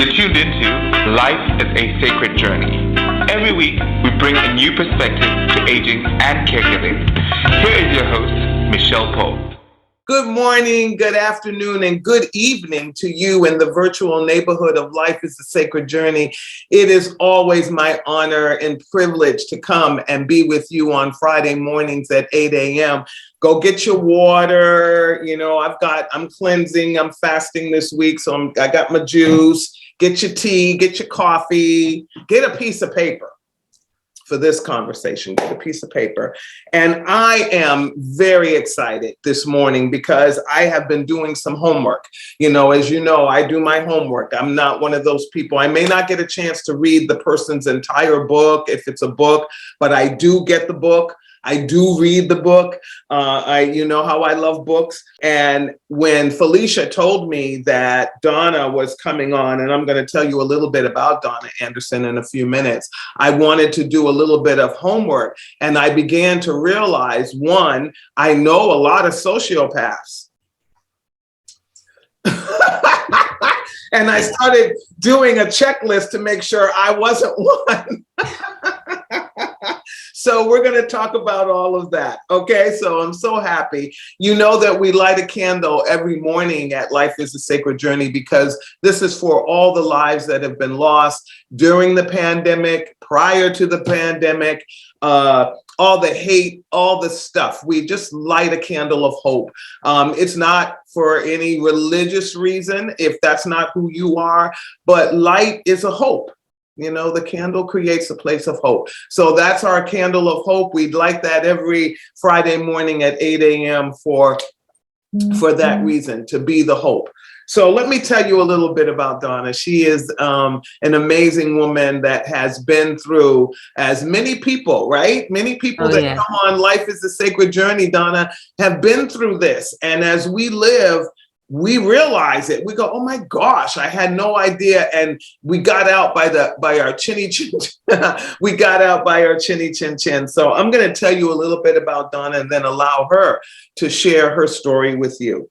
You're tuned into Life is a Sacred Journey. Every week, we bring a new perspective to aging and caregiving. Here is your host, Michelle Pope. Good morning, good afternoon, and good evening to you in the virtual neighborhood of Life is a Sacred Journey. It is always my honor and privilege to come and be with you on Friday mornings at 8 a.m. Go get your water. You know, I'm cleansing, I'm fasting this week, so I got my juice. Get your tea, get your coffee, get a piece of paper. For this conversation, get a piece of paper. And I am very excited this morning because I have been doing some homework. You know, as you know, I do my homework. I'm not one of those people. I may not get a chance to read the person's entire book if it's a book, but I do get the book. I do read the book. You know how I love books. And when Felicia told me that Donna was coming on, and I'm going to tell you a little bit about Donna Andersen in a few minutes, I wanted to do a little bit of homework. And I began to realize, one, I know a lot of sociopaths. And I started doing a checklist to make sure I wasn't one. So we're going to talk about all of that. Okay, so I'm so happy. You know that we light a candle every morning at Life is a Sacred Journey because this is for all the lives that have been lost during the pandemic, prior to the pandemic, all the hate, all the stuff. We just light a candle of hope. It's not for any religious reason, if that's not who you are, but light is a hope. You know, the candle creates a place of hope. So that's our candle of hope. We'd like that every Friday morning at 8 a.m. for that reason, to be the hope. So let me tell you a little bit about Donna. She is an amazing woman that has been through, as many people, right? Many people come on Life is a Sacred Journey, Donna, have been through this. And as we live, we realize it. We go, oh my gosh, I had no idea. And we got out by our chinny chin. We got out by our chinny chin chin. So I'm going to tell you a little bit about Donna and then allow her to share her story with you.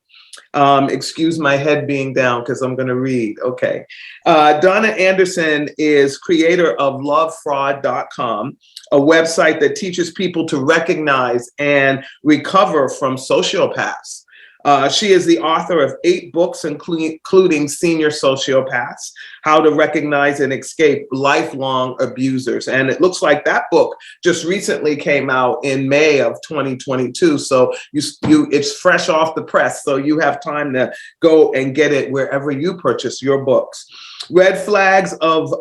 Excuse my head being down because I'm going to read. Okay. Donna Andersen is creator of lovefraud.com, a website that teaches people to recognize and recover from sociopaths. She is the author of 8 books, including Senior Sociopaths, How to Recognize and Escape Lifelong Abusers. And it looks like that book just recently came out in May of 2022. So it's fresh off the press. So you have time to go and get it wherever you purchase your books. Red Flags of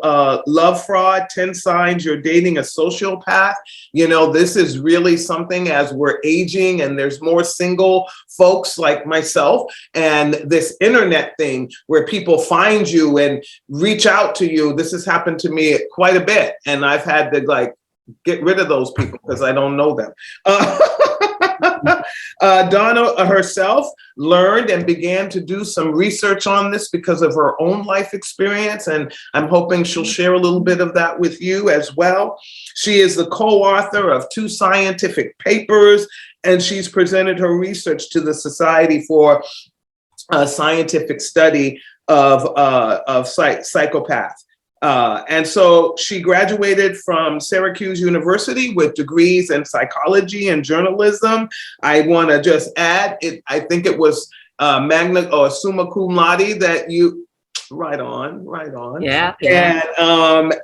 Love Fraud, 10 Signs You're Dating a Sociopath. You know, this is really something as we're aging and there's more single folks like myself and this internet thing where people find you and reach out to you. This has happened to me quite a bit. And I've had to get rid of those people because I don't know them. Donna herself learned and began to do some research on this because of her own life experience, and I'm hoping she'll share a little bit of that with you as well. She is the co-author of 2 scientific papers, and she's presented her research to the Society for Scientific Study of Psychopaths. And so she graduated from Syracuse University with degrees in psychology and journalism. I want to just add, I think it was magna or summa cum laude that you, right on. Yeah.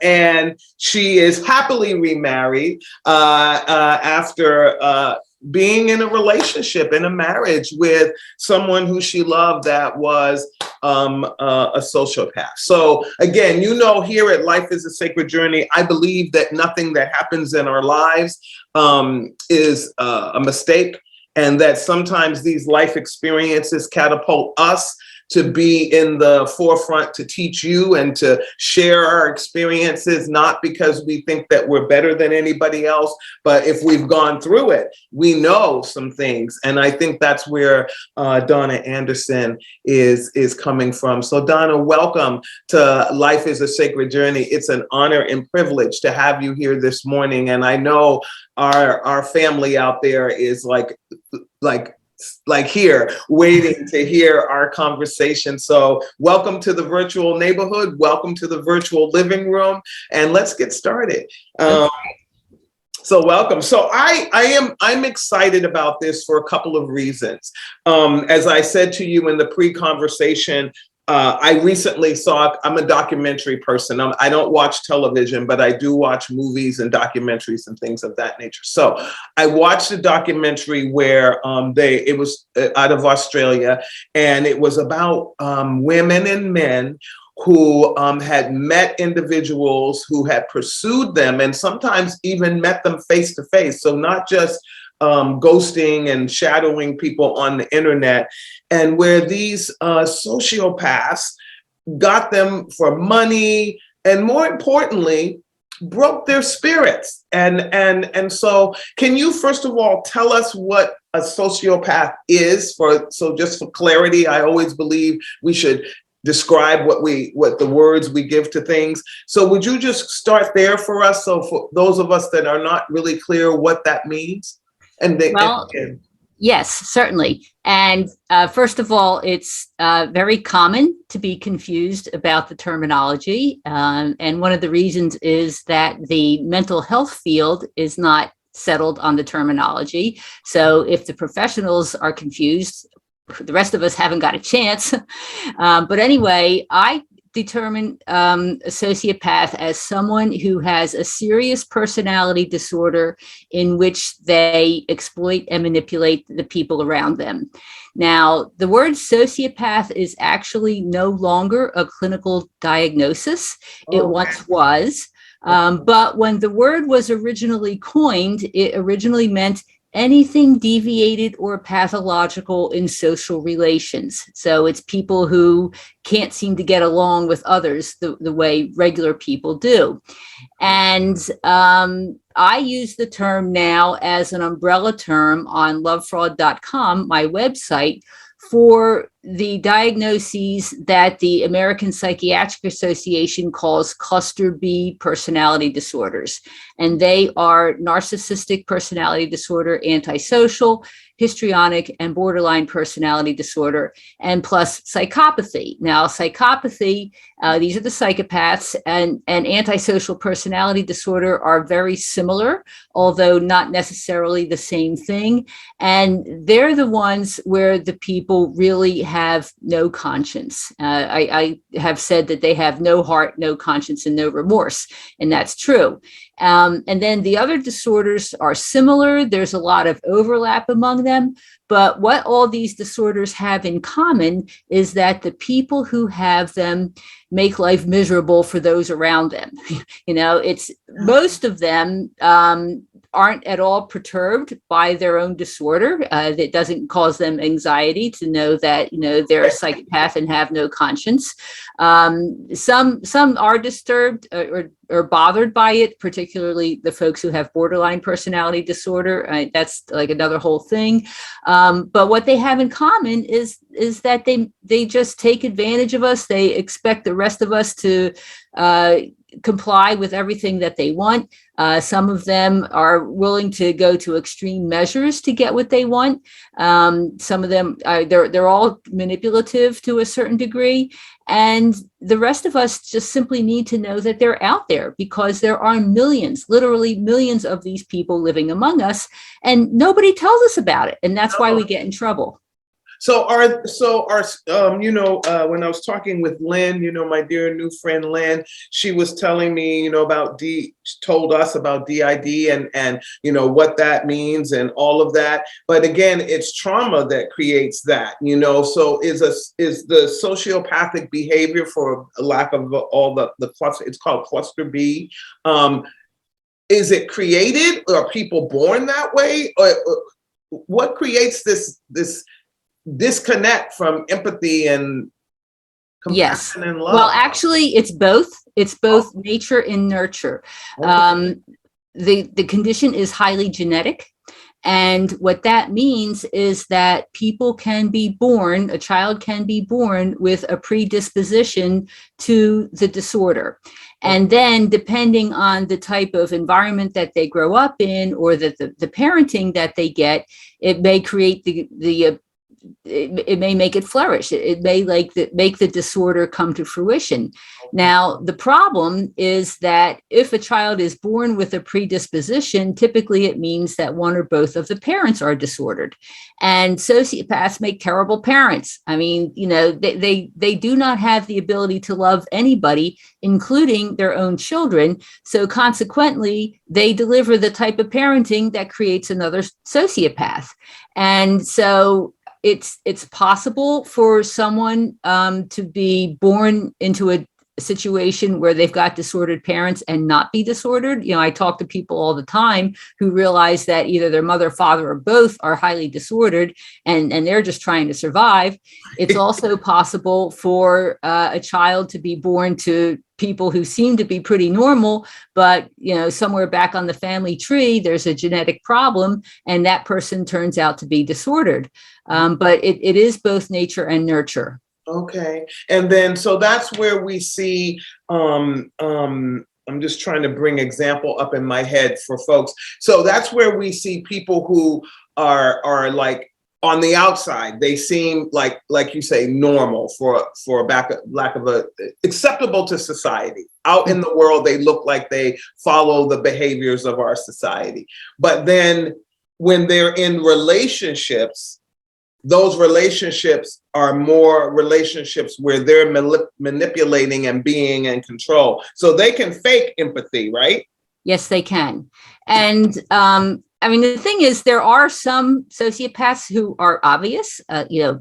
And she is happily remarried after being in a relationship, in a marriage with someone who she loved that was a sociopath. So again, you know, here at Life is a Sacred Journey, I believe that nothing that happens in our lives is a mistake, and that sometimes these life experiences catapult us to be in the forefront to teach you and to share our experiences, not because we think that we're better than anybody else, but if we've gone through it, we know some things. And I think that's where Donna Andersen is coming from. So Donna, welcome to Life is a Sacred Journey. It's an honor and privilege to have you here this morning. And I know our family out there is like like here, waiting to hear our conversation. So welcome to the virtual neighborhood. Welcome to the virtual living room. And let's get started. So welcome. So I'm excited about this for a couple of reasons. As I said to you in the pre-conversation, I recently I'm a documentary person. I don't watch television, but I do watch movies and documentaries and things of that nature. So I watched a documentary where it was out of Australia, and it was about women and men who had met individuals who had pursued them and sometimes even met them face to face. So not just ghosting and shadowing people on the internet, and where these sociopaths got them for money and, more importantly, broke their spirits. And so can you first of all tell us what a sociopath is? So just for clarity, I always believe we should describe what the words we give to things. So would you just start there for us? So for those of us that are not really clear what that means. Yes, certainly. And first of all, it's very common to be confused about the terminology. And one of the reasons is that the mental health field is not settled on the terminology. So if the professionals are confused, the rest of us haven't got a chance. But anyway, I determine a sociopath as someone who has a serious personality disorder in which they exploit and manipulate the people around them. Now, the word sociopath is actually no longer a clinical diagnosis. It once was. But when the word was originally coined, it originally meant anything deviated or pathological in social relations. So it's people who can't seem to get along with others the way regular people do. And I use the term now as an umbrella term on lovefraud.com, my website, for the diagnoses that the American Psychiatric Association calls cluster B personality disorders. And they are narcissistic personality disorder, antisocial, histrionic, and borderline personality disorder, and plus psychopathy. Now, psychopathy, these are the psychopaths, and antisocial personality disorder are very similar, although not necessarily the same thing. And they're the ones where the people really have no conscience. I have said that they have no heart, no conscience, and no remorse, and that's true. And then the other disorders are similar. There's a lot of overlap among them. But what all these disorders have in common is that the people who have them make life miserable for those around them. It's most of them aren't at all perturbed by their own disorder. That doesn't cause them anxiety to know that, they're a psychopath and have no conscience. Some are disturbed or bothered by it, particularly the folks who have borderline personality disorder. That's like another whole thing. But what they have in common is that they just take advantage of us. They expect the rest of us to comply with everything that they want. Some of them are willing to go to extreme measures to get what they want. Some of them, they're all manipulative to a certain degree. And the rest of us just simply need to know that they're out there, because there are millions, literally millions of these people living among us, and nobody tells us about it. And that's why we get in trouble. So when I was talking with Lynn, my dear new friend Lynn, she was telling me, told us about DID and what that means and all of that. But again, it's trauma that creates that, so is the sociopathic behavior, for lack of all the cluster, it's called cluster B. Is it created, or are people born that way? Or what creates this disconnect from empathy and compassion and love? Well, actually, it's both. It's both nature and nurture. The condition is highly genetic, And what that means is that a child can be born with a predisposition to the disorder. And then depending on the type of environment that they grow up in, or the parenting that they get, it may create it may make it flourish. It may make the disorder come to fruition. Now, the problem is that if a child is born with a predisposition, typically it means that one or both of the parents are disordered. And sociopaths make terrible parents. I mean, they do not have the ability to love anybody, including their own children. So consequently, they deliver the type of parenting that creates another sociopath. And so it's possible for someone to be born into a situation where they've got disordered parents and not be disordered. I talk to people all the time who realize that either their mother, father, or both are highly disordered, and they're just trying to survive. It's also possible for a child to be born to people who seem to be pretty normal, but somewhere back on the family tree, there's a genetic problem, and that person turns out to be disordered. But it is both nature and nurture. Okay. And then, so that's where we see, I'm just trying to bring example up in my head for folks. So that's where we see people who are like on the outside, they seem like you say, normal for lack of a acceptable to society. Out in the world, they look like they follow the behaviors of our society. But then when they're in relationships, those relationships are more relationships where they're manipulating and being in control. So they can fake empathy, right? Yes, they can. And the thing is, there are some sociopaths who are obvious,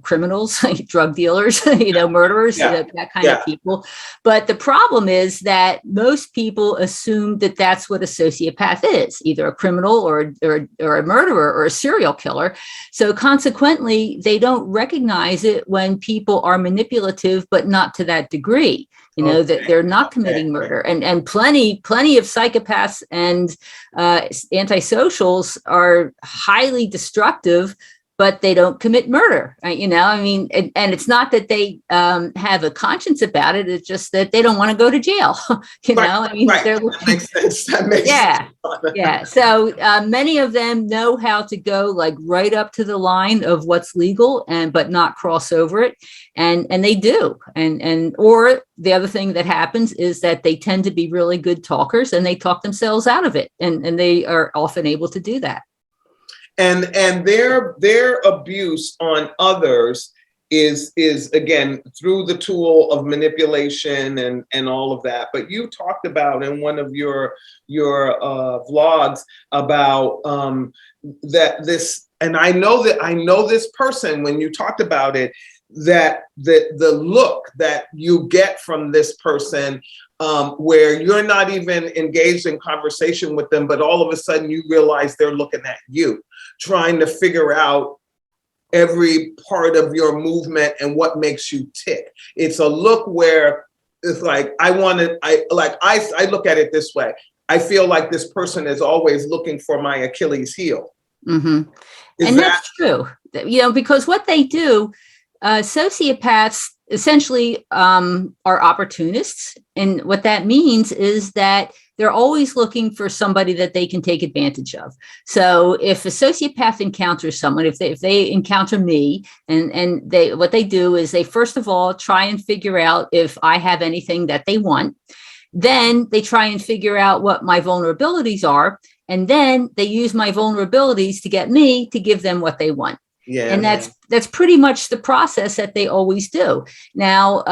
criminals, drug dealers, murderers, that kind of people. But the problem is that most people assume that that's what a sociopath is, either a criminal or a murderer or a serial killer. So consequently, they don't recognize it when people are manipulative, but not to that degree. That they're not committing murder, and plenty of psychopaths and antisocials are highly destructive, but they don't commit murder. And it's not that they have a conscience about it. It's just that they don't want to go to jail. Right. They're that makes sense. That makes sense. Yeah. So many of them know how to go like right up to the line of what's legal but not cross over it. And they do. Or the other thing that happens is that they tend to be really good talkers, and they talk themselves out of it. And they are often able to do that. And their abuse on others is again through the tool of manipulation and all of that. But you talked about in one of your vlogs about that this, and I know this person when you talked about it, that the look that you get from this person, where you're not even engaged in conversation with them, but all of a sudden you realize they're looking at you, trying to figure out every part of your movement and what makes you tick. It's a look where it's like, I look at it this way. I feel like this person is always looking for my Achilles heel. Mm-hmm. And that's true, because what they do, sociopaths essentially are opportunists. And what that means is that they're always looking for somebody that they can take advantage of. So if a sociopath encounters someone, if they encounter me, and what they do is they first of all try and figure out if I have anything that they want. Then they try and figure out what my vulnerabilities are. And then they use my vulnerabilities to get me to give them what they want. Yeah, and that's pretty much the process that they always do. Now,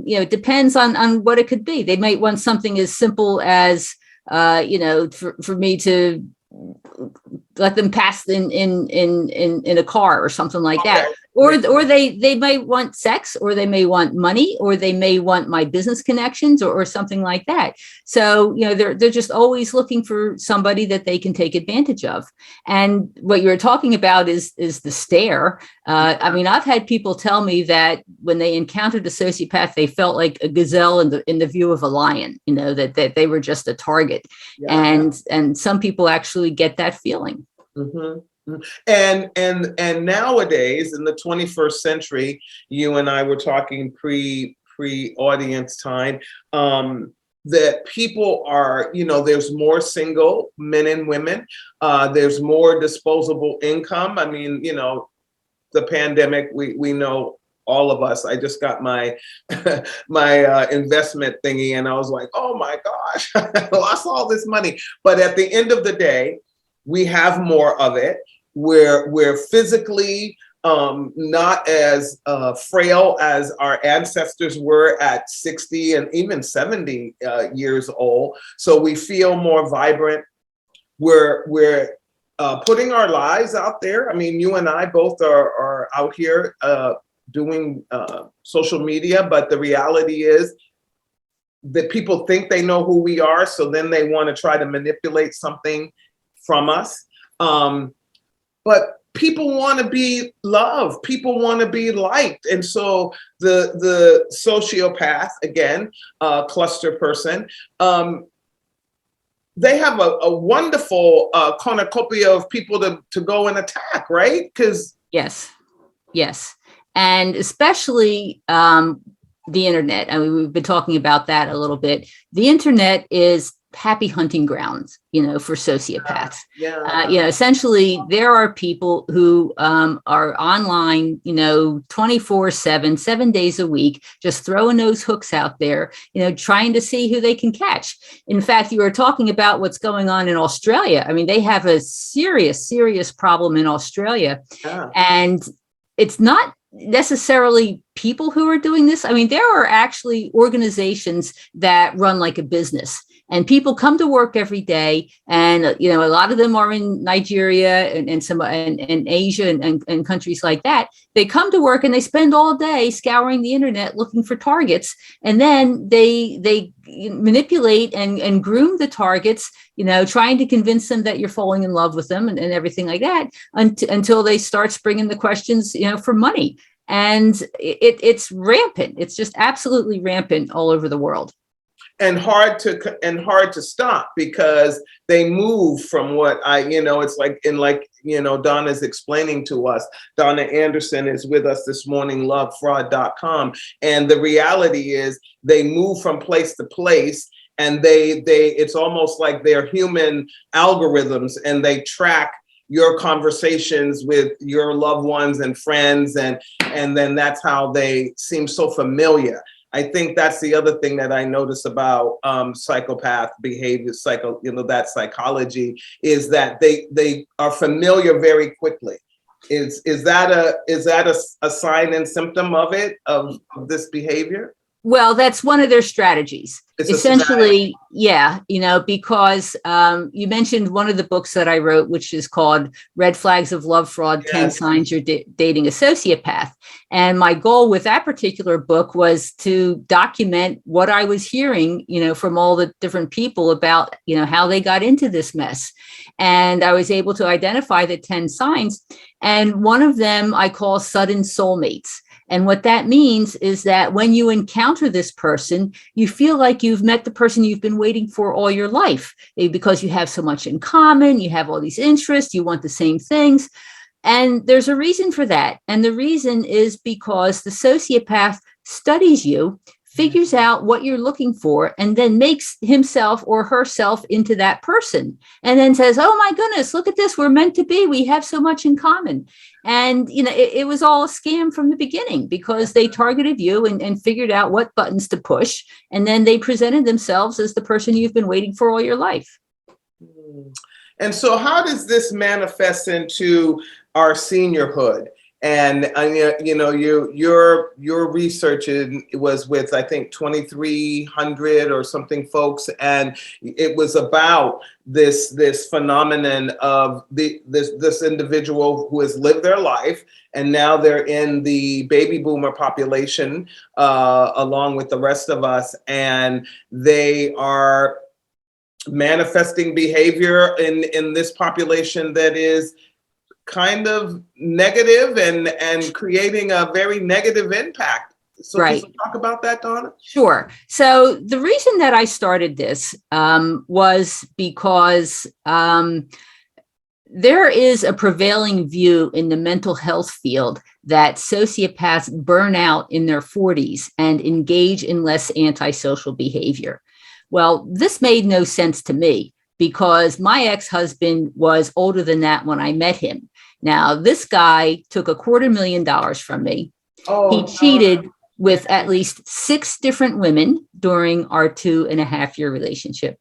it depends on what it could be. They might want something as simple as, for me to let them pass in a car or something like that. Or they might want sex, or they may want money, or they may want my business connections or something like that. So, they're just always looking for somebody that they can take advantage of. And what you're talking about is the stare. I've had people tell me that when they encountered a sociopath, they felt like a gazelle in the view of a lion, that they were just a target. Yeah. And some people actually get that feeling. Mm-hmm. And nowadays in the 21st century, you and I were talking pre-audience time, that people are, there's more single men and women. There's more disposable income. I mean, the pandemic, we know, all of us. I just got my my investment thingy, and I was like, oh my gosh, I lost all this money. But at the end of the day, we have more of it. We're physically not as frail as our ancestors were at 60 and even 70 years old. So we feel more vibrant. We're putting our lives out there. I mean, you and I both are out here doing social media, but the reality is that people think they know who we are, so then they want to try to manipulate something from us. But people want to be loved. People want to be liked. And so the sociopath, again, cluster person, they have a wonderful cornucopia of people to go and attack, right? Because yes. And especially the internet. I mean, we've been talking about that a little bit. The internet is happy hunting grounds, for sociopaths. Essentially, there are people who are online, 24/7, 7 days a week, just throwing those hooks out there, trying to see who they can catch. In fact, you were talking about what's going on in Australia. I mean, they have a serious problem in Australia. Yeah. And it's not necessarily people who are doing this. I mean, there are actually organizations that run like a business, and people come to work every day. And, a lot of them are in Nigeria and some and Asia and countries like that. They come to work and they spend all day scouring the internet looking for targets. And then they manipulate and groom the targets, trying to convince them that you're falling in love with them and everything like that until they start springing the questions, for money. And it's rampant. It's just absolutely rampant all over the world. And hard to stop, because they move from what it's like Donna's explaining to us. Donna Andersen is with us this morning, lovefraud.com. And the reality is they move from place to place, and it's almost like they're human algorithms, and they track your conversations with your loved ones and friends. And then that's how they seem so familiar. I think that's the other thing that I notice about psychopath behavior, that psychology, is that they are familiar very quickly. Is that a sign and symptom of this behavior? Well, that's one of their strategies. Essentially, yeah, because you mentioned one of the books that I wrote, which is called Red Flags of Love Fraud, 10 Signs You're Dating a Sociopath. And my goal with that particular book was to document what I was hearing, from all the different people about, how they got into this mess. And I was able to identify the 10 signs. And one of them I call sudden soulmates. And what that means is that when you encounter this person, you feel like you've met the person you've been waiting for all your life, because you have so much in common, you have all these interests, you want the same things. And there's a reason for that. And the reason is because the sociopath studies you, figures out what you're looking for, and then makes himself or herself into that person, and then says, oh my goodness, look at this, we're meant to be, we have so much in common. And it was all a scam from the beginning, because they targeted you and figured out what buttons to push, and then they presented themselves as the person you've been waiting for all your life. And so how does this manifest into our seniorhood? And your research was with, I think, 2,300 or something folks, and it was about this phenomenon of this individual who has lived their life, and now they're in the baby boomer population along with the rest of us, and they are manifesting behavior in this population that is kind of negative and creating a very negative impact. So right. Can you talk about that, Donna? Sure. So the reason that I started this was because there is a prevailing view in the mental health field that sociopaths burn out in their 40s and engage in less antisocial behavior. Well, this made no sense to me because my ex-husband was older than that when I met him. Now, this guy took $250,000 from me. He cheated with at least 6 different women during our 2.5-year relationship.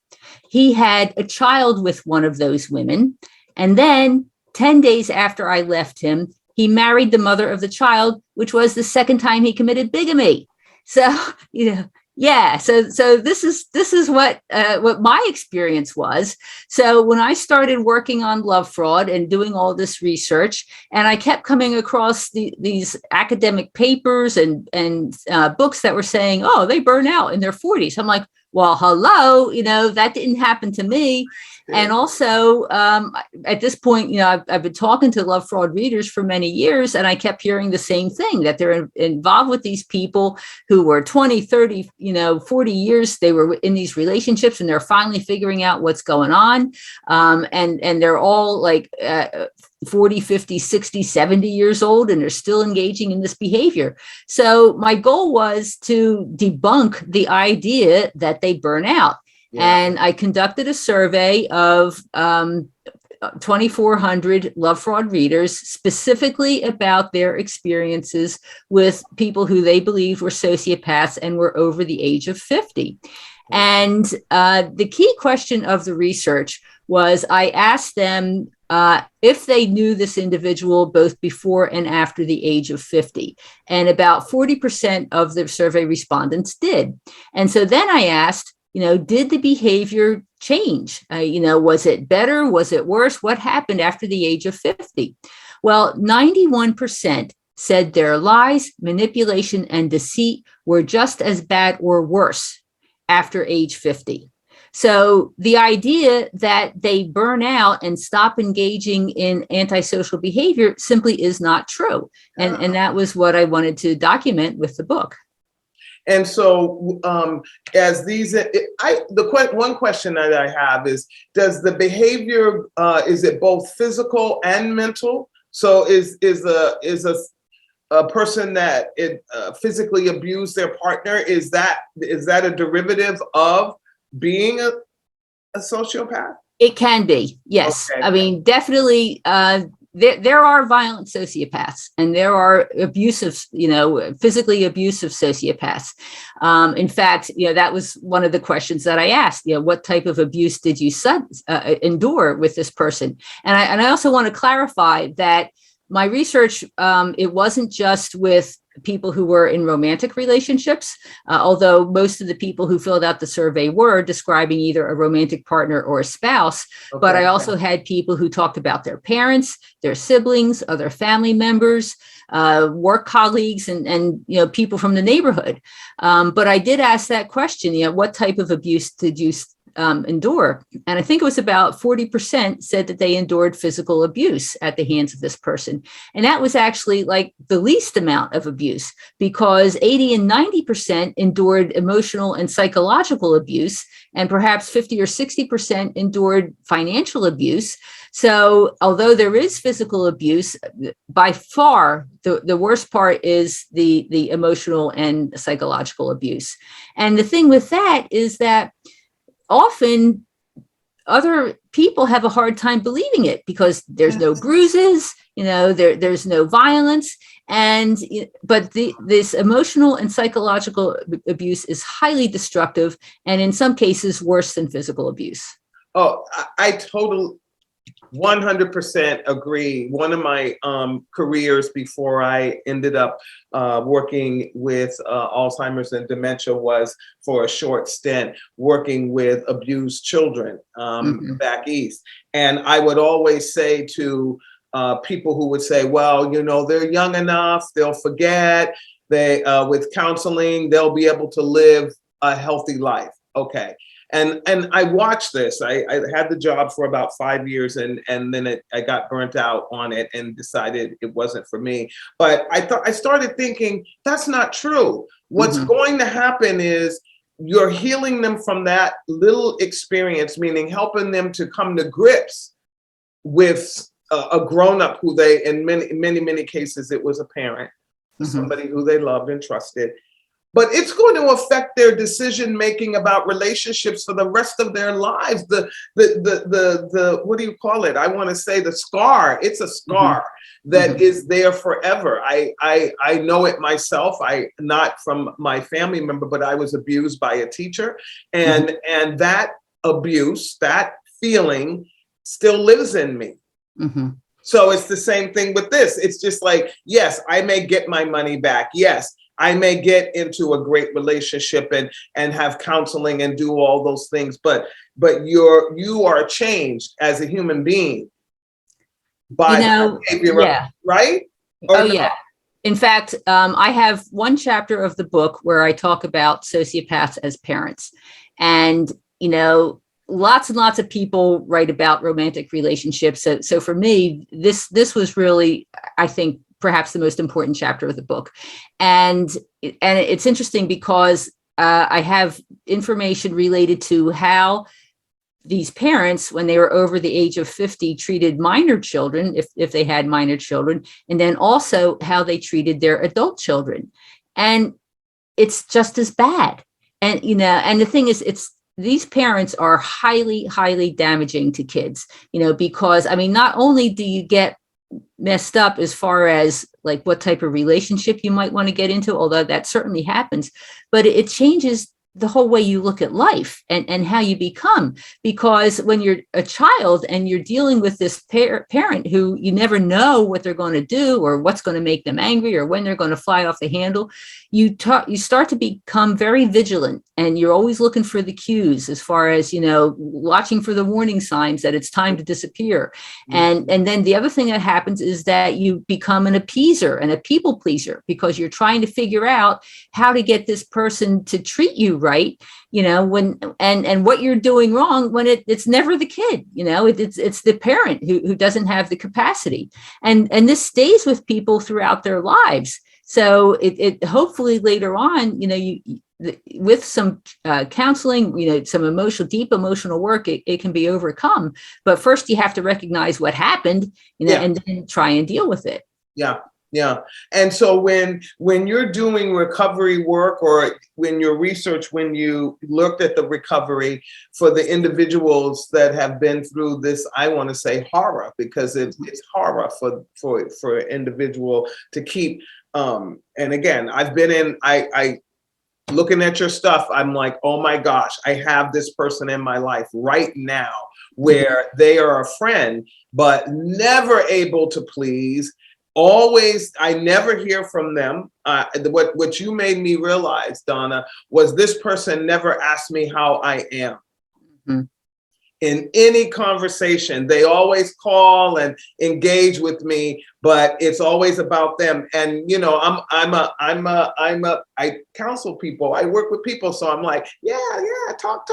He had a child with one of those women. And then 10 days after I left him, he married the mother of the child, which was the second time he committed bigamy. So, yeah. So this is what my experience was. So when I started working on love fraud and doing all this research, and I kept coming across these academic papers and books that were saying, oh, they burn out in their 40s. I'm like, well, hello, that didn't happen to me. And also, at this point, I've been talking to love fraud readers for many years, and I kept hearing the same thing, that they're involved with these people who were 20, 30, 40 years. They were in these relationships, and they're finally figuring out what's going on. And they're all like 40, 50, 60, 70 years old, and they're still engaging in this behavior. So my goal was to debunk the idea that they burn out. Yeah. And I conducted a survey of 2,400 love fraud readers, specifically about their experiences with people who they believed were sociopaths and were over the age of 50. And the key question of the research was, I asked them if they knew this individual both before and after the age of 50. And about 40% of the survey respondents did. And so then I asked, did the behavior change? Was it better? Was it worse? What happened after the age of 50? Well, 91% said their lies, manipulation, and deceit were just as bad or worse after age 50. So the idea that they burn out and stop engaging in antisocial behavior simply is not true. And that was what I wanted to document with the book. And so as these, one question that I have is, does the behavior, is it both physical and mental? So is a person that physically abused their partner, is that a derivative of being a sociopath? It can be, yes. Okay. I mean, definitely, there are violent sociopaths, and there are abusive, physically abusive sociopaths. In fact, that was one of the questions that I asked. What type of abuse did you endure with this person? And I also want to clarify that my research, it wasn't just with people who were in romantic relationships, although most of the people who filled out the survey were describing either a romantic partner or a spouse. Okay. But I also had people who talked about their parents, their siblings, other family members, work colleagues, and people from the neighborhood. But I did ask that question, what type of abuse did you endure? And I think it was about 40% said that they endured physical abuse at the hands of this person. And that was actually like the least amount of abuse, because 80 and 90% endured emotional and psychological abuse, and perhaps 50 or 60% endured financial abuse. So although there is physical abuse, by far the worst part is the emotional and psychological abuse. And the thing with that is that often other people have a hard time believing it, because there's no bruises, there's no violence. But this emotional and psychological abuse is highly destructive, and in some cases worse than physical abuse. Oh, I totally 100% agree. One of my careers before I ended up working with Alzheimer's and dementia was for a short stint working with abused children back east. And I would always say to people who would say, well, they're young enough, they'll forget, with counseling, they'll be able to live a healthy life. Okay. And I watched this. I had the job for about 5 years, and then I got burnt out on it and decided it wasn't for me. But I started thinking, that's not true. What's going to happen is you're healing them from that little experience, meaning helping them to come to grips with a grown-up who they, in many cases, it was a parent, somebody who they loved and trusted. But it's going to affect their decision making about relationships for the rest of their lives. The what do you call it? I want to say the scar. It's a scar that is there forever. I know it myself. Not from my family member, but I was abused by a teacher, and that abuse, that feeling, still lives in me. So it's the same thing with this. It's just like, yes, I may get my money back. Yes, I may get into a great relationship and have counseling and do all those things, but you are changed as a human being by behavior, right? In fact, I have one chapter of the book where I talk about sociopaths as parents, and lots and lots of people write about romantic relationships. So for me, this was really, I think, perhaps the most important chapter of the book. And it's interesting because I have information related to how these parents, when they were over the age of 50, treated minor children, if they had minor children, and then also how they treated their adult children. And it's just as bad. And, and the thing is, these parents are highly, highly damaging to kids, because, not only do you get messed up as far as like what type of relationship you might want to get into, although that certainly happens, but it changes the whole way you look at life and how you become. Because when you're a child and you're dealing with this parent who you never know what they're going to do or what's going to make them angry or when they're going to fly off the handle, you start to become very vigilant, and you're always looking for the cues as far as, watching for the warning signs that it's time to disappear. And then the other thing that happens is that you become an appeaser and a people pleaser, because you're trying to figure out how to get this person to treat you right, when and what you're doing wrong, when it's never the kid, it's the parent who doesn't have the capacity, and this stays with people throughout their lives. So it hopefully later on, with some counseling, some deep emotional work, it can be overcome. But first you have to recognize what happened, and then try and deal with it. Yeah. And so when you're doing recovery work, or when your research, when you looked at the recovery for the individuals that have been through this, I want to say horror, because it's horror for an individual to keep. And again, I've been I looking at your stuff, I'm like, oh my gosh, I have this person in my life right now where they are a friend, but never able to please. Always, I never hear from them. What you made me realize, Donna, was this person never asked me how I am. In any conversation, they always call and engage with me, but it's always about them. And I counsel people. I work with people, so I'm like, yeah, talk.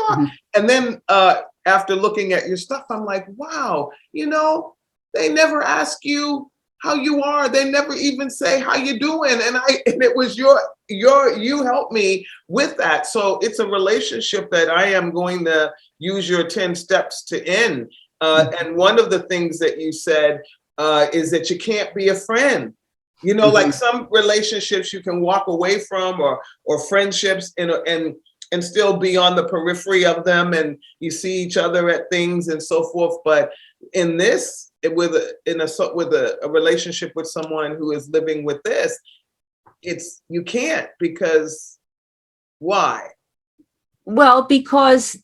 And then after looking at your stuff, I'm like, wow, they never ask you how you are. They never even say how you doing. And it was you helped me with that. So it's a relationship that I am going to use your 10 steps to end. And one of the things that you said is that you can't be a friend. Like some relationships you can walk away from, or friendships, and still be on the periphery of them, and you see each other at things and so forth. But in this, with a relationship with someone who is living with this, you can't, because why? Well, because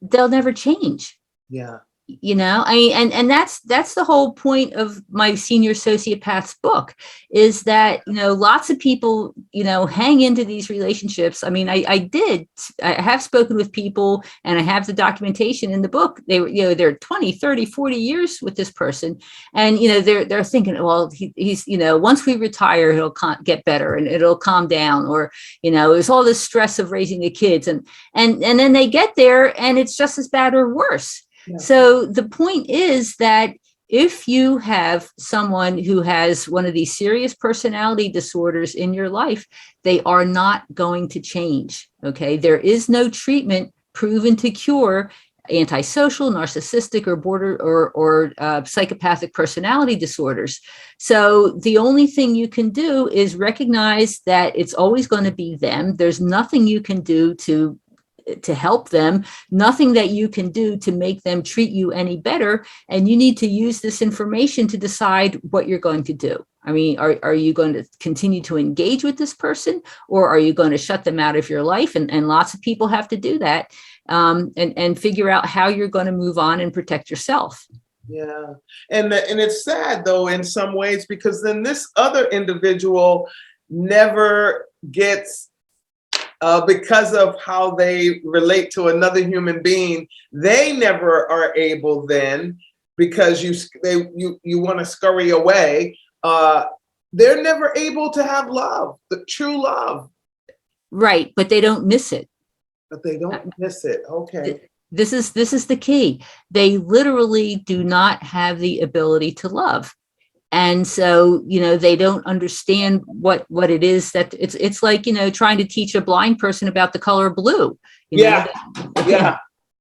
they'll never change. Yeah. And that's the whole point of my Senior Sociopaths book, is that, lots of people, hang into these relationships. I have spoken with people, and I have the documentation in the book. They're 20, 30, 40 years with this person. And, they're thinking, well, he's, once we retire, it'll get better and it'll calm down, or, it's all this stress of raising the kids. And then they get there and it's just as bad or worse. Yeah. So the point is that if you have someone who has one of these serious personality disorders in your life, they are not going to change. Okay. There is no treatment proven to cure antisocial, narcissistic, or border or psychopathic personality disorders. So the only thing you can do is recognize that it's always going to be them. There's nothing you can do to help them, nothing that you can do to make them treat you any better. And you need to use this information to decide what you're going to do. I mean, are you going to continue to engage with this person, or are you going to shut them out of your life? And lots of people have to do that, and figure out how you're going to move on and protect yourself. Yeah. And it's sad, though, in some ways, because then this other individual never gets, because of how they relate to another human being, they never are able then, because you want to scurry away. They're never able to have love, the true love. Right, but they don't miss it. But they don't miss it. Okay. This is the key. They literally do not have the ability to love. And so, they don't understand what it is that it's like, trying to teach a blind person about the color blue. Yeah.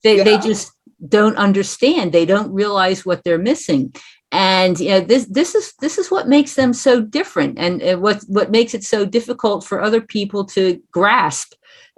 They just don't understand. They don't realize what they're missing. And this is what makes them so different, and what makes it so difficult for other people to grasp.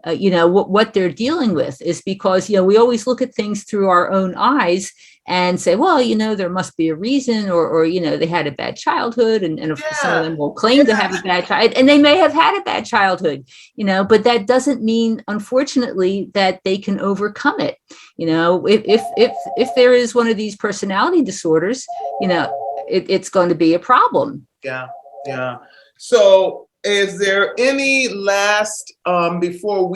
What they're dealing with is because we always look at things through our own eyes and say, well, there must be a reason, or they had a bad childhood, and some of them will claim to have a bad child, and they may have had a bad childhood, but that doesn't mean, unfortunately, that they can overcome it. If there is one of these personality disorders, it's going to be a problem. Yeah. So is there any last, before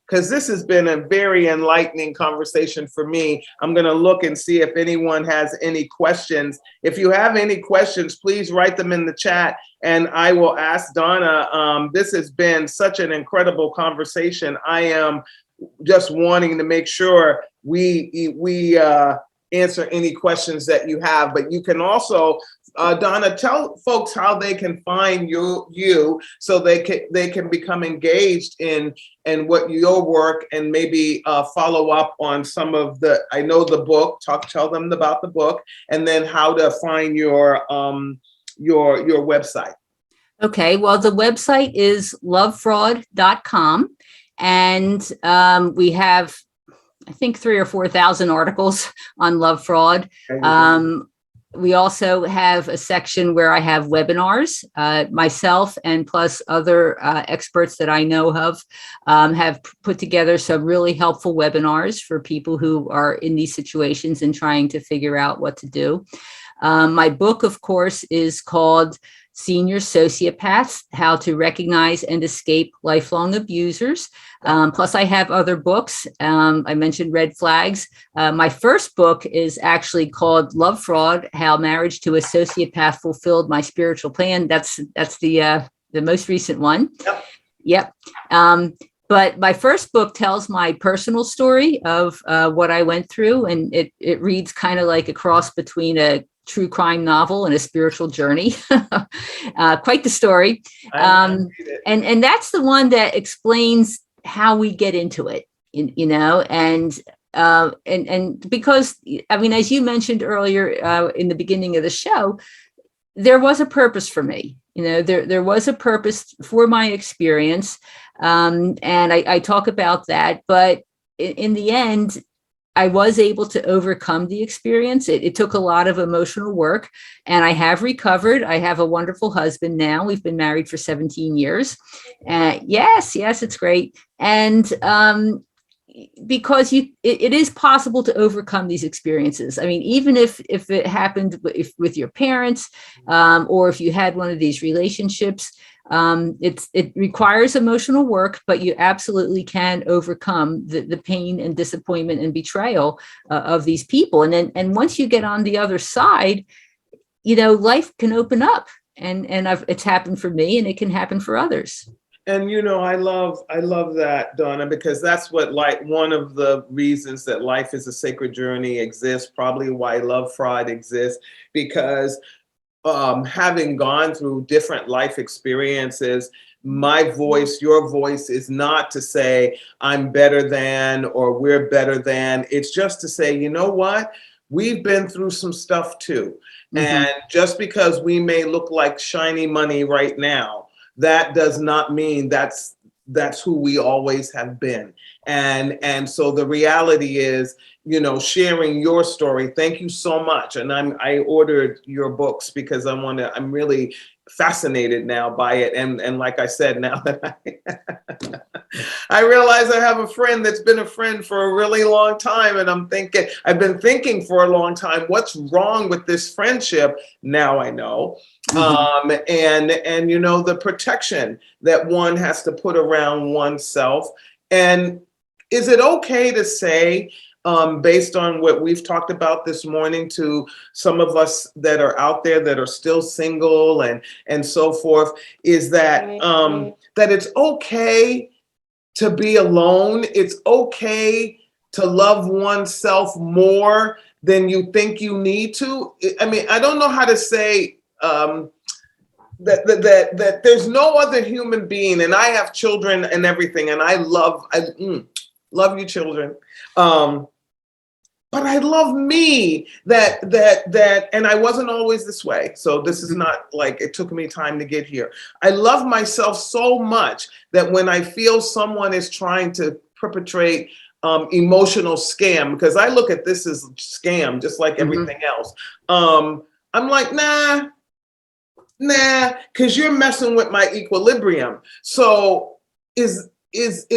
because this has been a very enlightening conversation for me. I'm going to look and see if anyone has any questions. If you have any questions, please write them in the chat and I will ask Donna. This has been such an incredible conversation. I am just wanting to make sure we answer any questions that you have, but you can also, Donna, tell folks how they can find you so they can become engaged in what your work, and maybe follow up on some of the book. Tell them about the book, and then how to find your website. Okay, well, the website is lovefraud.com, and we have, I think, 3,000 or 4,000 articles on love fraud. We also have a section where I have webinars. Myself and plus other experts that I know of have put together some really helpful webinars for people who are in these situations and trying to figure out what to do. My book, of course, is called Senior Sociopaths: How to Recognize and Escape Lifelong Abusers. Plus, I have other books. I mentioned Red Flags. My first book is actually called Love Fraud: How Marriage to a Sociopath Fulfilled My Spiritual Plan. That's the most recent one. Yep. But my first book tells my personal story of what I went through, and it reads kind of like a cross between a true crime novel and a spiritual journey. Quite the story. And that's the one that explains how we get into it, and because, I mean, as you mentioned earlier in the beginning of the show, there was a purpose for me. There was a purpose for my experience. And I talk about that, but in the end, I was able to overcome the experience. It took a lot of emotional work, and I have recovered. I have a wonderful husband now. We've been married for 17 years. Yes, it's great. And because it is possible to overcome these experiences. I mean, even if it happened with your parents, or if you had one of these relationships, it requires emotional work, but you absolutely can overcome the pain and disappointment and betrayal of these people. And once you get on the other side, life can open up, and it's happened for me, and it can happen for others. And I love that, Donna, because that's what, one of the reasons that Life is a Sacred Journey exists, probably why Love Fraud exists, because having gone through different life experiences, my voice, your voice is not to say I'm better than or we're better than. It's just to say, you know what? We've been through some stuff too. And just because we may look like shiny money right now, that does not mean that's who we always have been. And so the reality is, sharing your story. Thank you so much. And I ordered your books because I'm really fascinated now by it. And like I said, now that I realize I have a friend that's been a friend for a really long time. And I've been thinking for a long time, what's wrong with this friendship? Now I know. And the protection that one has to put around oneself. And is it okay to say, based on what we've talked about this morning, to some of us that are out there that are still single and so forth, is that that it's okay to be alone? It's okay to love oneself more than you think you need to? I mean, I don't know how to say that there's no other human being, and I have children and everything, and I love you, children. But I love me that, and I wasn't always this way. So this is not like it took me time to get here. I love myself so much that when I feel someone is trying to perpetrate emotional scam, because I look at this as scam, just like everything else. I'm like, nah, because you're messing with my equilibrium. So is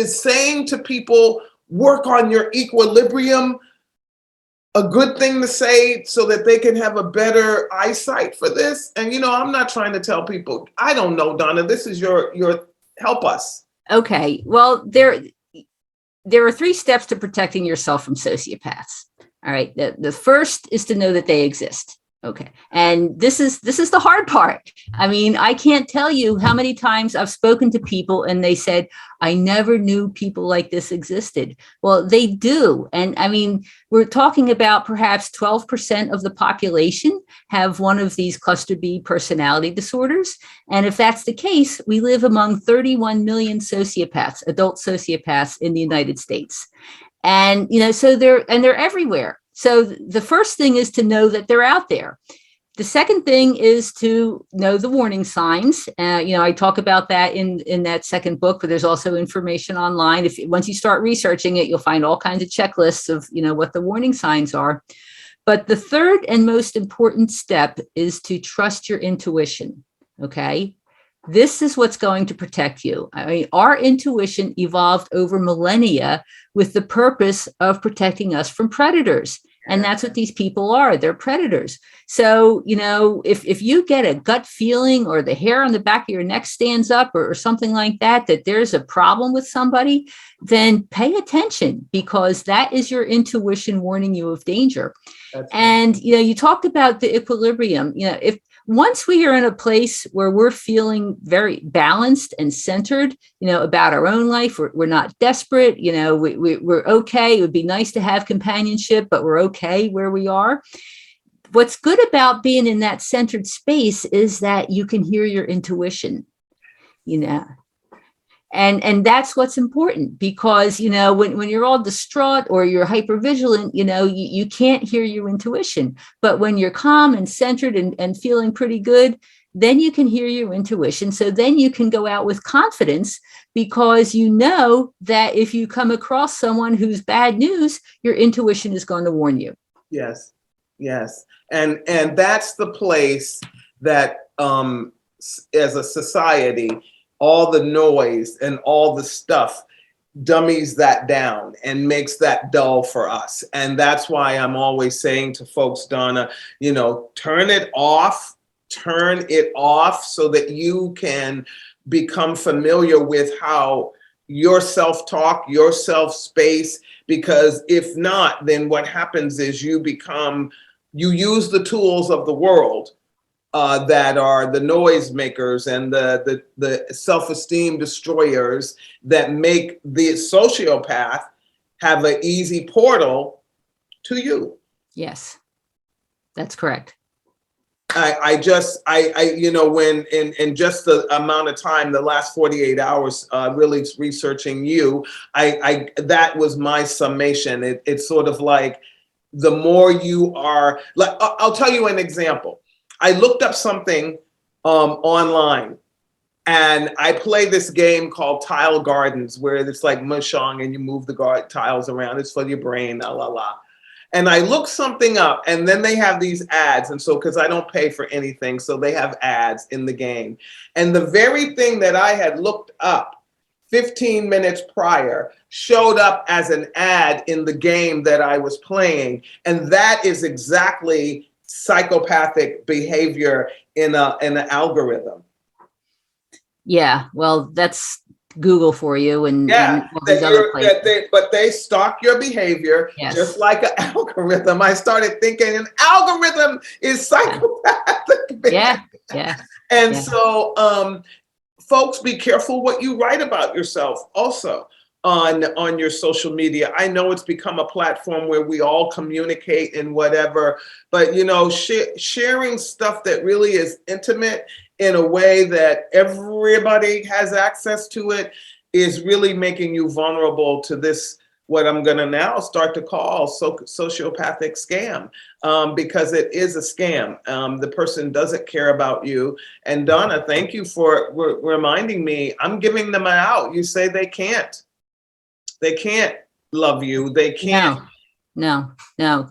saying to people, work on your equilibrium, a good thing to say so that they can have a better eyesight for this? And I'm not trying to tell people, I don't know, Donna, this is your help us. Okay. Well, there are 3 steps to protecting yourself from sociopaths. All right. The first is to know that they exist. Okay. And this is the hard part. I mean, I can't tell you how many times I've spoken to people and they said, I never knew people like this existed. Well, they do. And I mean, we're talking about perhaps 12% of the population have one of these cluster B personality disorders. And if that's the case, we live among 31 million sociopaths, adult sociopaths in the United States. And, so they're everywhere. So the first thing is to know that they're out there. The second thing is to know the warning signs. I talk about that in that second book, but there's also information online. Once you start researching it, you'll find all kinds of checklists of, what the warning signs are. But the third and most important step is to trust your intuition. Okay. This is what's going to protect you. I mean, our intuition evolved over millennia with the purpose of protecting us from predators. And that's what these people are. They're predators. So, if you get a gut feeling or the hair on the back of your neck stands up or something like that there's a problem with somebody, then pay attention, because that is your intuition warning you of danger. And, you talked about the equilibrium. If once we are in a place where we're feeling very balanced and centered, about our own life, we're not desperate, we're okay. It would be nice to have companionship, but we're okay where we are. What's good about being in that centered space is that you can hear your intuition, And that's what's important, because, when you're all distraught or you're hypervigilant, you can't hear your intuition. But when you're calm and centered and feeling pretty good, then you can hear your intuition. So then you can go out with confidence, because you know that if you come across someone who's bad news, your intuition is going to warn you. Yes. And that's the place that as a society, all the noise and all the stuff dummies that down and makes that dull for us. And that's why I'm always saying to folks, Donna, turn it off so that you can become familiar with how your self-talk, your self-space, because if not, then what happens is you use the tools of the world that are the noise makers and the self-esteem destroyers that make the sociopath have an easy portal to you. Yes, that's correct. when in just the amount of time, the last 48 hours, really researching you, that was my summation. It's sort of like the more you are, like, I'll tell you an example. I looked up something online, and I play this game called Tile Gardens, where it's like Mahjong and you move the tiles around. It's for your brain, la la la. And I looked something up, and then they have these ads. And so, because I don't pay for anything, so they have ads in the game. And the very thing that I had looked up 15 minutes prior showed up as an ad in the game that I was playing. And that is exactly psychopathic behavior in an algorithm. Yeah, well, that's Google for you, and but they stalk your behavior, yes, just like an algorithm. I started thinking an algorithm is psychopathic behavior. Yeah. And so, folks, be careful what you write about yourself also on your social media. I know it's become a platform where we all communicate and whatever, but sharing stuff that really is intimate in a way that everybody has access to it is really making you vulnerable to this, what I'm going to now start to call sociopathic scam, because it is a scam. The person doesn't care about you. And Donna, thank you for reminding me. I'm giving them an out. You say they can't love you. They can't. No.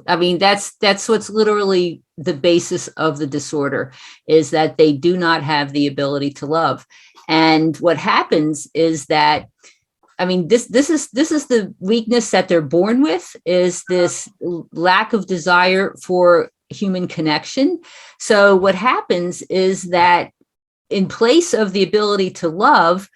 I mean, that's what's literally the basis of the disorder, is that they do not have the ability to love. And what happens is that, I mean, this is the weakness that they're born with, is this lack of desire for human connection. So what happens is that in place of the ability to love,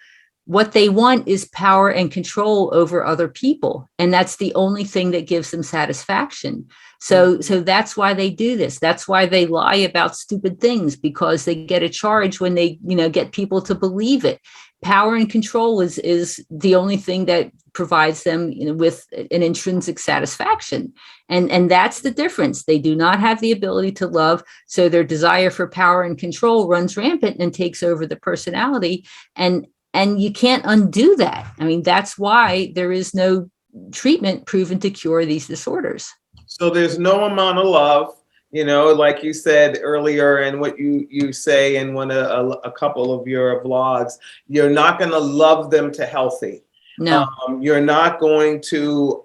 what they want is power and control over other people. And that's the only thing that gives them satisfaction. So that's why they do this. That's why they lie about stupid things, because they get a charge when they, get people to believe it. Power and control is the only thing that provides them with an intrinsic satisfaction. And that's the difference. They do not have the ability to love. So their desire for power and control runs rampant and takes over the personality. And you can't undo that. I mean, that's why there is no treatment proven to cure these disorders. So there's no amount of love, like you said earlier, and what you say in a couple of your vlogs. You're not going to love them to healthy. No. You're not going to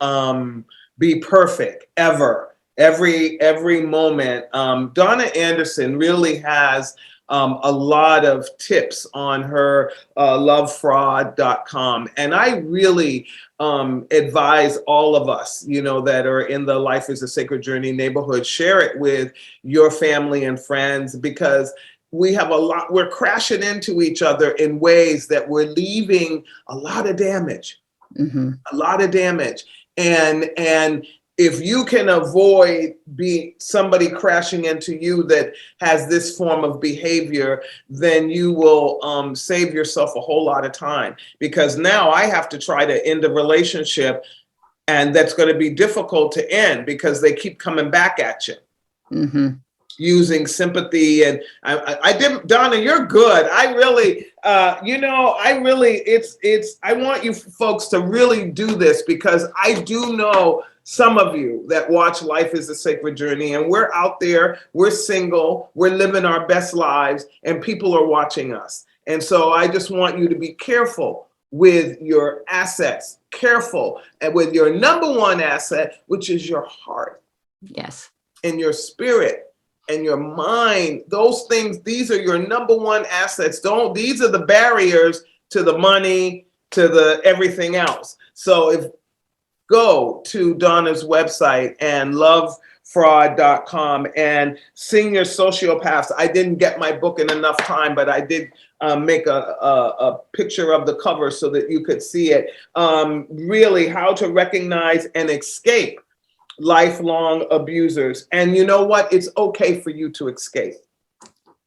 be perfect ever. Every moment. Donna Andersen really has a lot of tips on her lovefraud.com. And I really advise all of us, that are in the Life is a Sacred Journey neighborhood, share it with your family and friends, because we're crashing into each other in ways that we're leaving a lot of damage, a lot of damage. And if you can avoid somebody crashing into you that has this form of behavior, then you will save yourself a whole lot of time. Because now I have to try to end a relationship, and that's going to be difficult to end because they keep coming back at you. Using sympathy. And I didn't, Donna, you're good. I really, I want you folks to really do this, because I do know some of you that watch Life is a Sacred Journey, and we're out there, we're single, we're living our best lives, and people are watching us. And so I just want you to be careful with your assets, careful and with your number one asset, which is your heart. Yes. And your spirit and your mind. Those things, these are your number one assets. These are the barriers to the money, to the everything else. So go to Donna's website and lovefraud.com and sing your Sociopaths. I didn't get my book in enough time, but I did make a picture of the cover so that you could see it. Really, how to recognize and escape lifelong abusers. And you know what? It's okay for you to escape.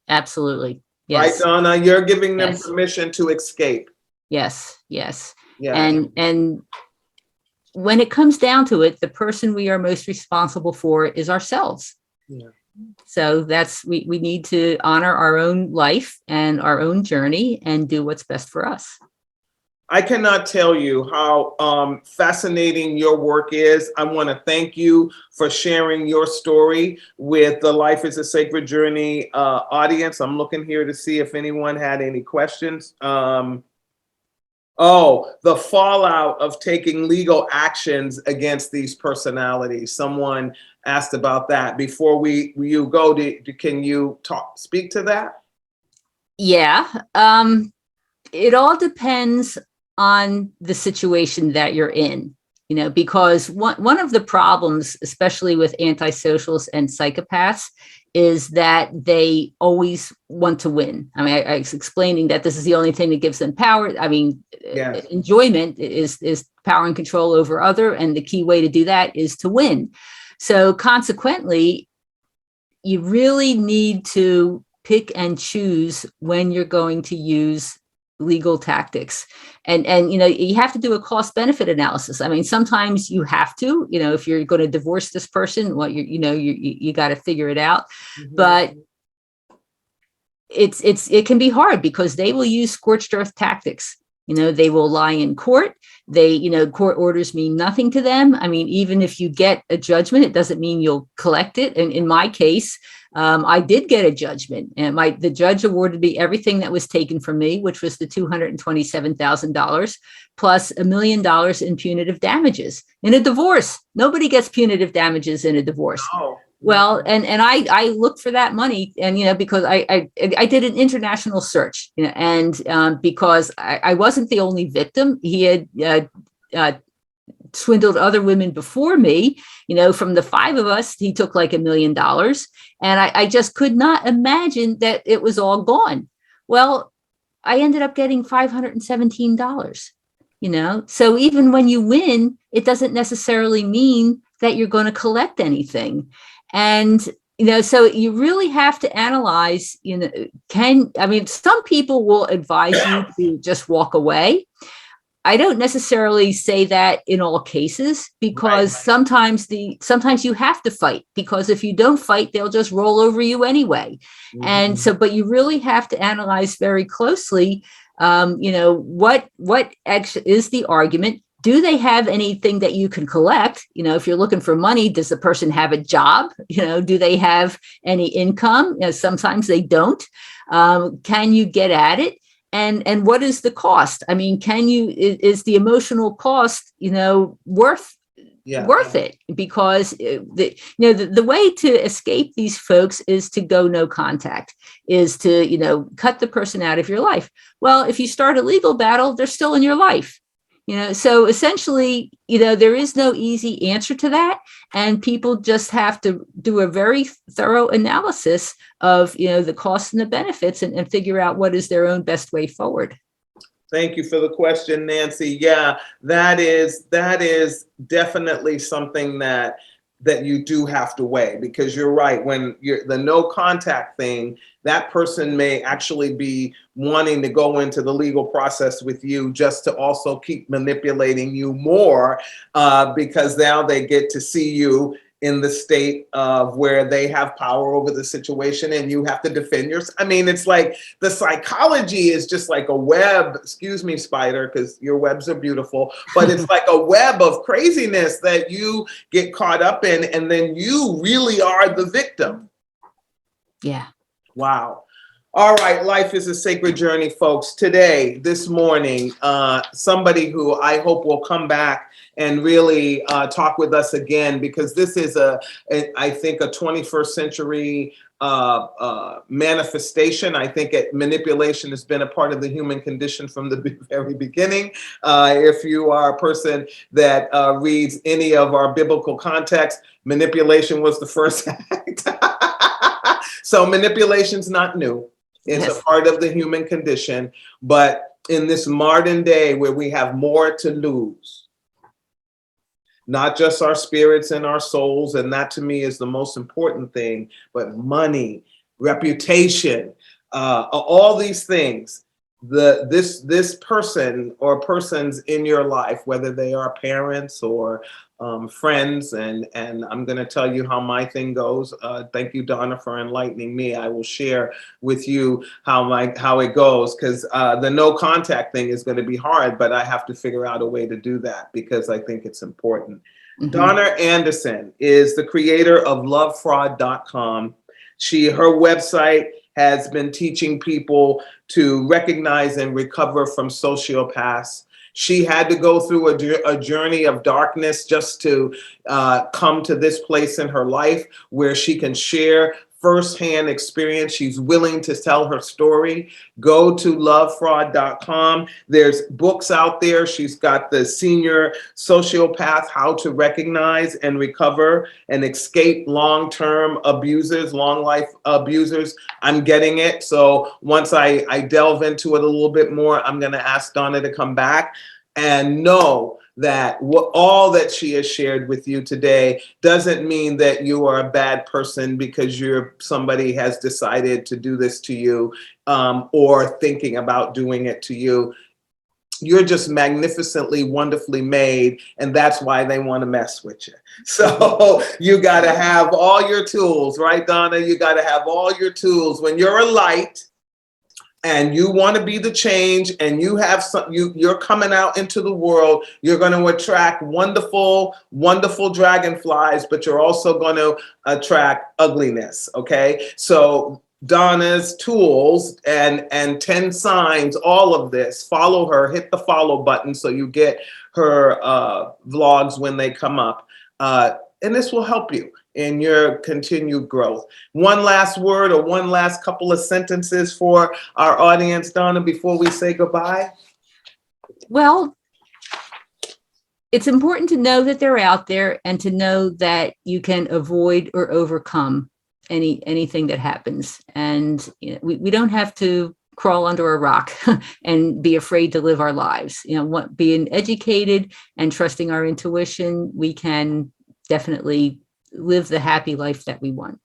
Absolutely. Yes. Right, Donna? You're giving them permission to escape. Yes. Yeah. And when it comes down to it, the person we are most responsible for is ourselves. Yeah. So we need to honor our own life and our own journey and do what's best for us. I cannot tell you how fascinating your work is. I want to thank you for sharing your story with the Life is a Sacred Journey audience. I'm looking here to see if anyone had any questions. The fallout of taking legal actions against these personalities. Someone asked about that. Before you go, can you speak to that? Yeah. It all depends on the situation that you're in, because one of the problems, especially with antisocials and psychopaths, is that they always want to win. I mean, I was explaining that this is the only thing that gives them power. I mean, yes. Enjoyment is power and control over other, and the key way to do that is to win. So consequently, you really need to pick and choose when you're going to use legal tactics. And you have to do a cost benefit analysis. I mean, sometimes you have to, if you're going to divorce this person, well, you got to figure it out. Mm-hmm. But it can be hard because they will use scorched earth tactics. They will lie in court. Court orders mean nothing to them. I mean, even if you get a judgment, it doesn't mean you'll collect it. And in my case, I did get a judgment, and the judge awarded me everything that was taken from me, which was the $227,000 plus $1 million in punitive damages. In a divorce, nobody gets punitive damages in a divorce. Oh. Well, and I looked for that money, and because I did an international search, and because I wasn't the only victim. He had swindled other women before me. From the 5 of us, he took like $1 million, and I just could not imagine that it was all gone. Well, I ended up getting $517. So even when you win, it doesn't necessarily mean that you're going to collect anything. And, so you really have to analyze, some people will advise you to just walk away. I don't necessarily say that in all cases, because sometimes you have to fight, because if you don't fight, they'll just roll over you anyway. Mm-hmm. And so, but you really have to analyze very closely, what actually is the argument. Do they have anything that you can collect? If you're looking for money, does the person have a job? Do they have any income? Sometimes they don't. Can you get at it? And what is the cost? I mean, is the emotional cost, worth it? Because the way to escape these folks is to go no contact, is to, cut the person out of your life. Well, if you start a legal battle, they're still in your life. So essentially, there is no easy answer to that. And people just have to do a very thorough analysis of, the costs and the benefits and figure out what is their own best way forward. Thank you for the question, Nancy. Yeah, that is definitely something that you do have to weigh, because you're right. When you're the no contact thing, that person may actually be wanting to go into the legal process with you just to also keep manipulating you more, because now they get to see you in the state of where they have power over the situation and you have to defend yourself. I mean, it's like the psychology is just like a web, excuse me, Spider, because your webs are beautiful, but it's like a web of craziness that you get caught up in, and then you really are the victim. Yeah. Wow. All right, Life is a Sacred Journey, folks. Today, this morning, somebody who I hope will come back and really talk with us again, because this is I think a 21st century manifestation. I think manipulation has been a part of the human condition from the very beginning. If you are a person that reads any of our biblical context, manipulation was the first act. So manipulation's not new. It's a part of the human condition. But in this modern day where we have more to lose, not just our spirits and our souls, and that to me is the most important thing, but money, reputation, all these things. this person or persons in your life, whether they are parents or friends, and I'm going to tell you how my thing goes. Thank you, Donna, for enlightening me. I will share with you how it goes, because the no contact thing is going to be hard, but I have to figure out a way to do that because I think it's important. Mm-hmm. Donna Andersen is the creator of lovefraud.com. Her website has been teaching people to recognize and recover from sociopaths. She had to go through a journey of darkness just to come to this place in her life where she can share firsthand experience. She's willing to tell her story. Go to lovefraud.com. There's books out there. She's got the Senior Sociopath, How to Recognize and Recover and Escape Long-Term Abusers, Long Life Abusers. I'm getting it. So once I delve into it a little bit more, I'm going to ask Donna to come back and know that all that she has shared with you today doesn't mean that you are a bad person because somebody has decided to do this to you or thinking about doing it to you. You're just magnificently, wonderfully made, and that's why they want to mess with you. So you got to have all your tools, right, Donna? You got to have all your tools. When you're a light, and you want to be the change, and you have you're coming out into the world, you're going to attract wonderful, wonderful dragonflies, but you're also going to attract ugliness. Okay. So Donna's tools and 10 signs, all of this, follow her, hit the follow button so you get her vlogs when they come up. And this will help you in your continued growth. One last word or one last couple of sentences for our audience, Donna, before we say goodbye? Well, it's important to know that they're out there and to know that you can avoid or overcome anything that happens. And we don't have to crawl under a rock and be afraid to live our lives. Being educated and trusting our intuition, we can definitely live the happy life that we want.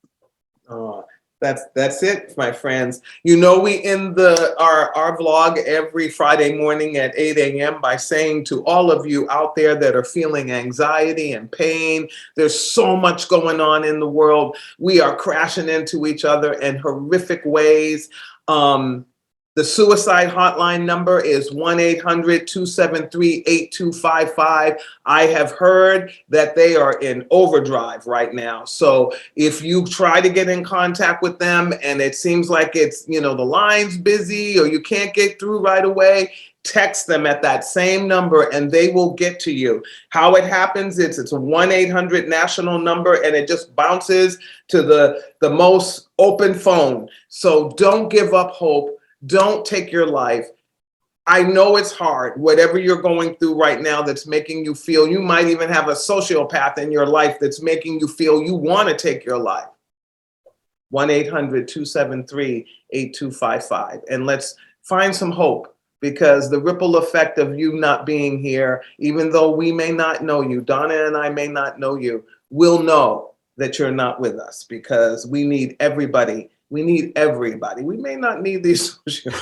That's it, my friends. We end our vlog every Friday morning at 8 a.m. by saying to all of you out there that are feeling anxiety and pain, there's so much going on in the world. We are crashing into each other in horrific ways. The suicide hotline number is 1-800-273-8255. I have heard that they are in overdrive right now. So if you try to get in contact with them and it seems like it's, the line's busy or you can't get through right away, text them at that same number and they will get to you. How it happens, it's a 1-800 national number and it just bounces to the most open phone. So don't give up hope. Don't take your life. I know it's hard, whatever you're going through right now that's making you feel, you might even have a sociopath in your life that's making you feel you want to take your life. 1-800-273-8255. And let's find some hope, because the ripple effect of you not being here, even though we may not know you, Donna and I may not know you, we'll know that you're not with us, because we need everybody. We need everybody. We may not need these social,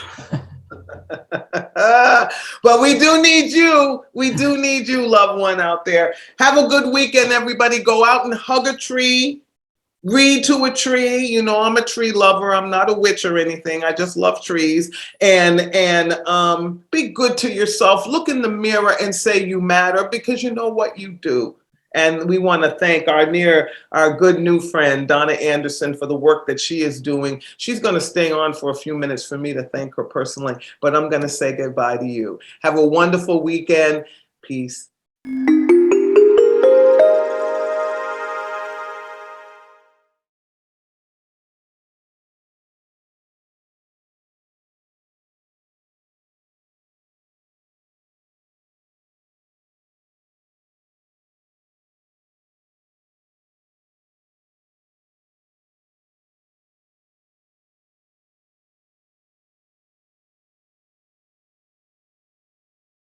but we do need you. We do need you, loved one out there. Have a good weekend, everybody. Go out and hug a tree. Read to a tree. I'm a tree lover. I'm not a witch or anything. I just love trees. And be good to yourself. Look in the mirror and say you matter, because you know what you do. And we want to thank our good new friend, Donna Andersen, for the work that she is doing. She's going to stay on for a few minutes for me to thank her personally, but I'm going to say goodbye to you. Have a wonderful weekend. Peace.